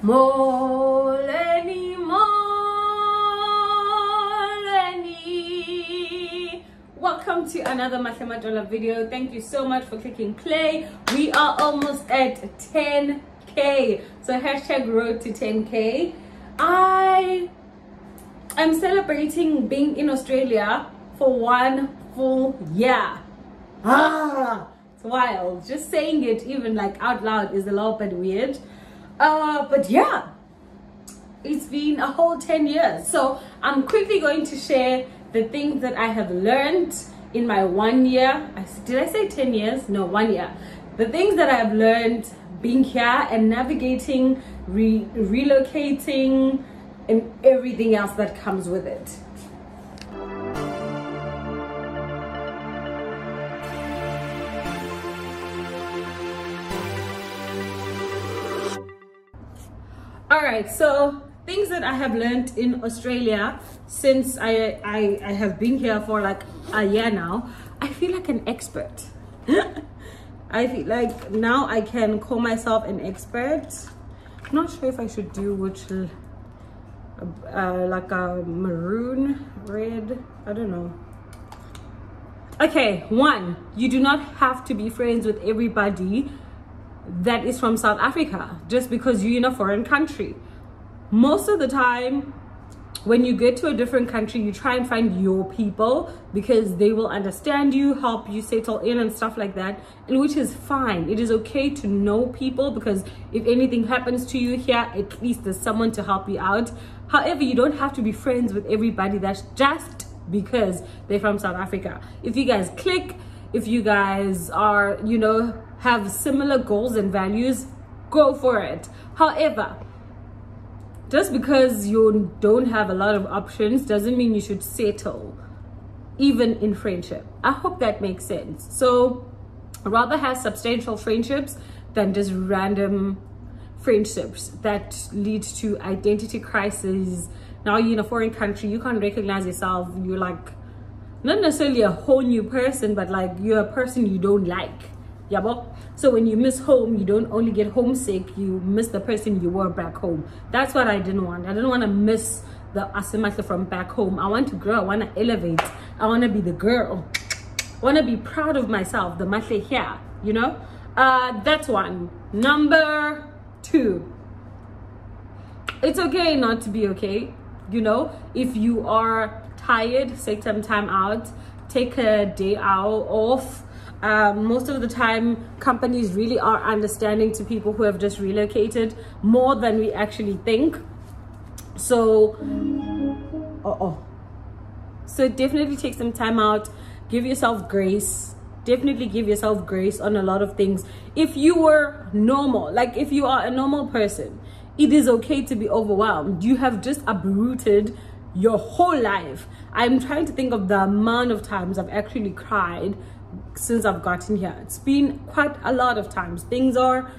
Moleni, welcome to another Mahlamadola video. Thank you so much for clicking play. We are almost at 10k, so hashtag road to 10k. I am celebrating being in Australia for 1 full year. It's wild. Just saying it even like out loud is a little bit weird. But yeah, it's been a whole 10 years. So I'm quickly going to share the things that I have learned in my 1 year. Did I say 10 years? No, 1 year. The things that I have learned being here and navigating, relocating, and everything else that comes with it. All right, so things that I have learned in Australia since I have been here for like a year now. I feel like an expert. I feel like now I can call myself an expert. I'm not sure if I should do which, like a maroon, red, I don't know. Okay, 1, you do not have to be friends with everybody that is from South Africa just because you're in a foreign country. Most of the time when you get to a different country, you try and find your people because they will understand you, help you settle in and stuff like that, and which is fine. It is okay to know people because if anything happens to you here, at least there's someone to help you out. However, you don't have to be friends with everybody that's just because they're from South Africa. If you guys click, if you guys are, you know, have similar goals and values, go for it. However, just because you don't have a lot of options doesn't mean you should settle, even in friendship. I hope that makes sense. So rather have substantial friendships than just random friendships that lead to identity crises. Now you're in a foreign country, you can't recognize yourself. You're like not necessarily a whole new person, but like you're a person you don't like. Yabo. So when you miss home, you don't only get homesick, you miss the person you were back home. That's what I didn't want. I didn't want to miss the Asimata from back home. I want to grow, I want to elevate, I want to be the girl. I want to be proud of myself, the Mahle here, you know? That's 1. Number 2, it's okay not to be okay, you know? If you are tired, take some time out, take a day out off. Most of the time companies really are understanding to people who have just relocated more than we actually think. So so definitely take some time out, give yourself grace. Definitely give yourself grace on a lot of things. If you were normal, like if you are a normal person, it is okay to be overwhelmed. You have just uprooted your whole life. I'm trying to think of the amount of times I've actually cried since I've gotten here. It's been quite a lot of times. Things are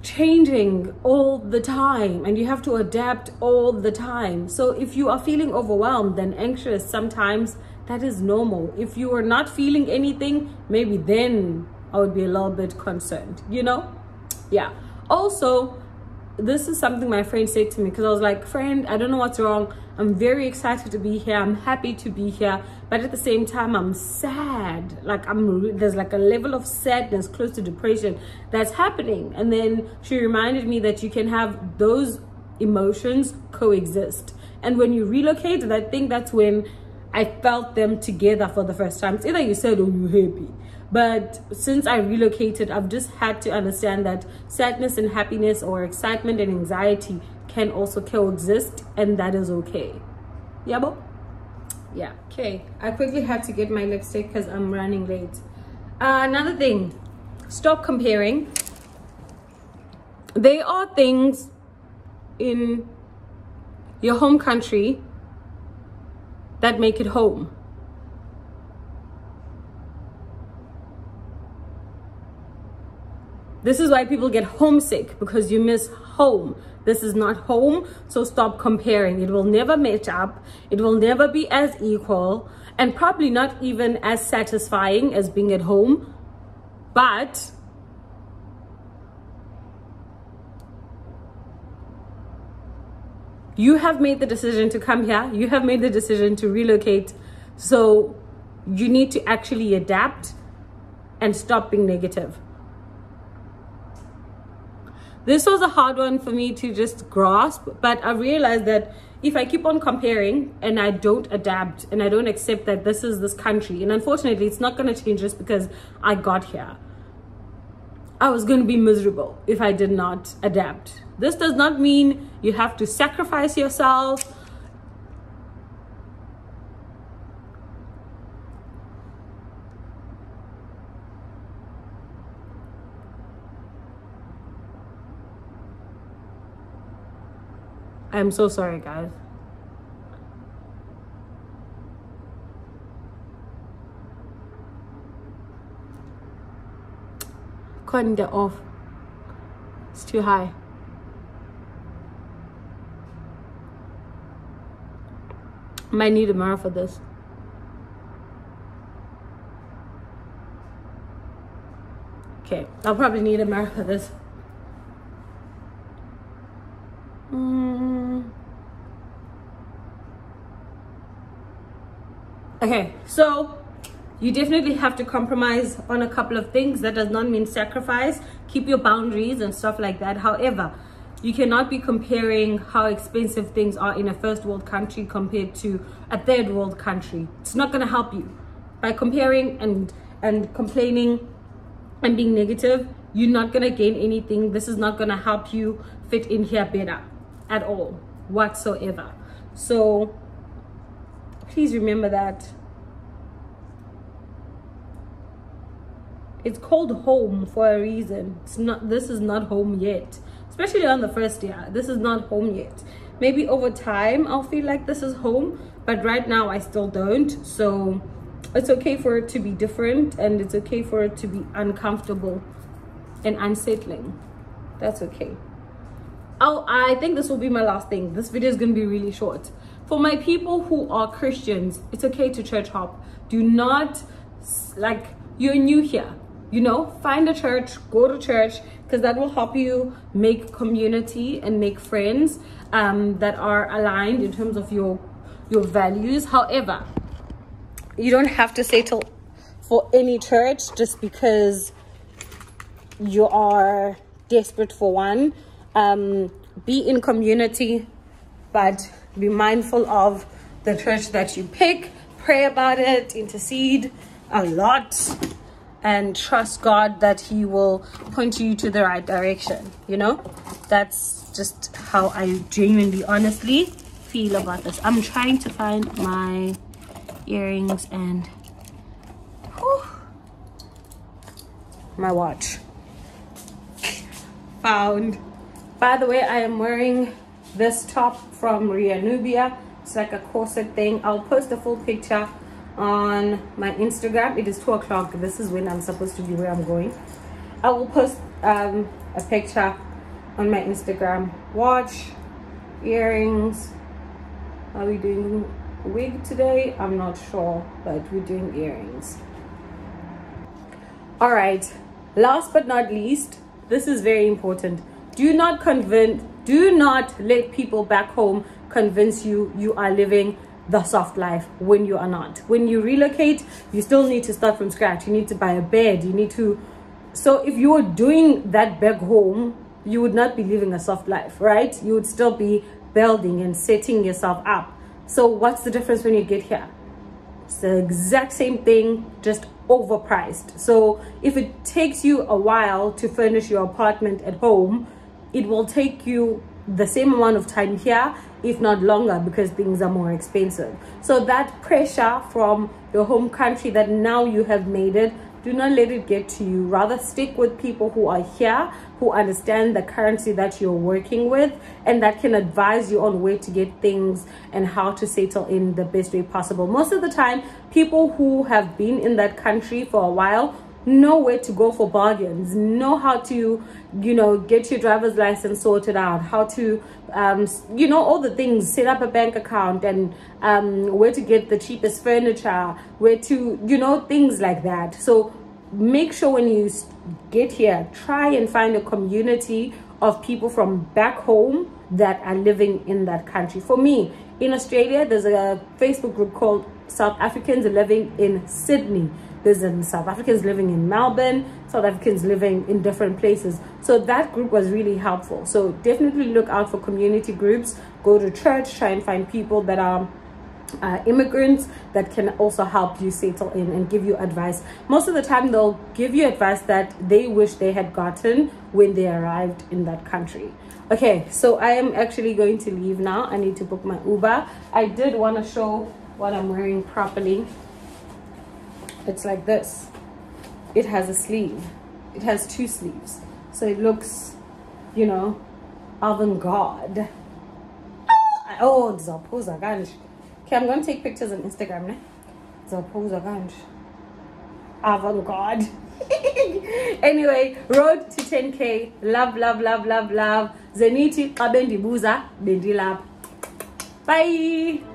changing all the time and you have to adapt all the time. So if you are feeling overwhelmed and anxious sometimes, that is normal. If you are not feeling anything, maybe then I would be a little bit concerned, you know? Yeah. Also, this is something my friend said to me because I was like, friend, I don't know what's wrong. I'm very excited to be here. I'm happy to be here. But at the same time, I'm sad. Like there's like a level of sadness close to depression that's happening. And then she reminded me that you can have those emotions coexist. And when you relocate, I think that's when I felt them together for the first time. It's either you sad or you're happy. But since I relocated, I've just had to understand that sadness and happiness or excitement and anxiety can also coexist, and that is okay. Yeah, bo? Yeah, okay. I quickly had to get my lipstick because I'm running late. Another thing, stop comparing. There are things in your home country that make it home. This is why people get homesick, because you miss home. This is not home, so stop comparing. It will never match up. It will never be as equal, and probably not even as satisfying as being at home. But You have made the decision to come here. You have made the decision to relocate. So you need to actually adapt and stop being negative. This was a hard one for me to just grasp, but I realized that if I keep on comparing and I don't adapt and I don't accept that this is this country, and unfortunately it's not going to change just because I got here, I was going to be miserable if I did not adapt. This does not mean you have to sacrifice yourself. I'm so sorry, guys. Couldn't get off. It's too high. Might need a mirror for this. Okay, I'll probably need a mirror for this. Okay, so you definitely have to compromise on a couple of things. That does not mean sacrifice. Keep your boundaries and stuff like that. However, you cannot be comparing how expensive things are in a first world country compared to a third world country. It's not going to help you. By comparing and complaining and being negative, you're not going to gain anything. This is not going to help you fit in here better at all whatsoever. So please remember that. It's called home for a reason. It's not, this is not home yet. Especially on the first year. This is not home yet. Maybe over time I'll feel like this is home, but right now I still don't. So it's okay for it to be different, and it's okay for it to be uncomfortable and unsettling. That's okay. Oh, I think this will be my last thing. This video is going to be really short. For my people who are Christians, it's okay to church hop. Do not, like, you're new here, you know, find a church, go to church, because that will help you make community and make friends that are aligned in terms of your values. However, you don't have to settle for any church just because you are desperate for one. Be in community, but be mindful of the church that you pick. Pray about it, intercede a lot, and trust God that he will point you to the right direction. You know, that's just how I genuinely, honestly feel about this. I'm trying to find my earrings and my watch. Found. By the way, I am wearing this top from Ria Nubia. It's like a corset thing. I'll post a full picture on my Instagram. It is 2 o'clock. This is when I'm supposed to be where I'm going. I will post a picture on my Instagram. Watch, earrings. Are we doing wig today? I'm not sure, but we're doing earrings. All right, last but not least, this is very important. Do not let people back home convince you you are living the soft life when you are not. When you relocate, you still need to start from scratch. You need to buy a bed. You need to. So if you were doing that back home, you would not be living a soft life, right? You would still be building and setting yourself up. So what's the difference when you get here? It's the exact same thing, just overpriced. So if it takes you a while to furnish your apartment at home, it will take you the same amount of time here, if not longer, because things are more expensive. So that pressure from your home country that now you have made it, do not let it get to you. Rather stick with people who are here, who understand the currency that you're working with, and that can advise you on where to get things and how to settle in the best way possible. Most of the time, people who have been in that country for a while know where to go for bargains, know how to, you know, get your driver's license sorted out, how to, you know, all the things, set up a bank account, and where to get the cheapest furniture, where to, you know, things like that. So make sure when you get here, try and find a community of people from back home that are living in that country. For me, in Australia, there's a Facebook group called South Africans Living in Sydney. There's South Africans living in Melbourne, South Africans living in different places. So that group was really helpful. So definitely look out for community groups. Go to church, try and find people that are immigrants that can also help you settle in and give you advice. Most of the time they'll give you advice that they wish they had gotten when they arrived in that country. Okay, so I am actually going to leave now. I need to book my Uber. I did want to show what I'm wearing properly. It's like this. It has a sleeve. It has 2 sleeves, so it looks, you know, avant-garde. Oh, it's a pose again. Okay, I'm going to take pictures on Instagram. Ne? Avant-garde. Anyway, road to 10K. Love, love, love, love, love. Zeniti kabendi buza bendi lab. Bye.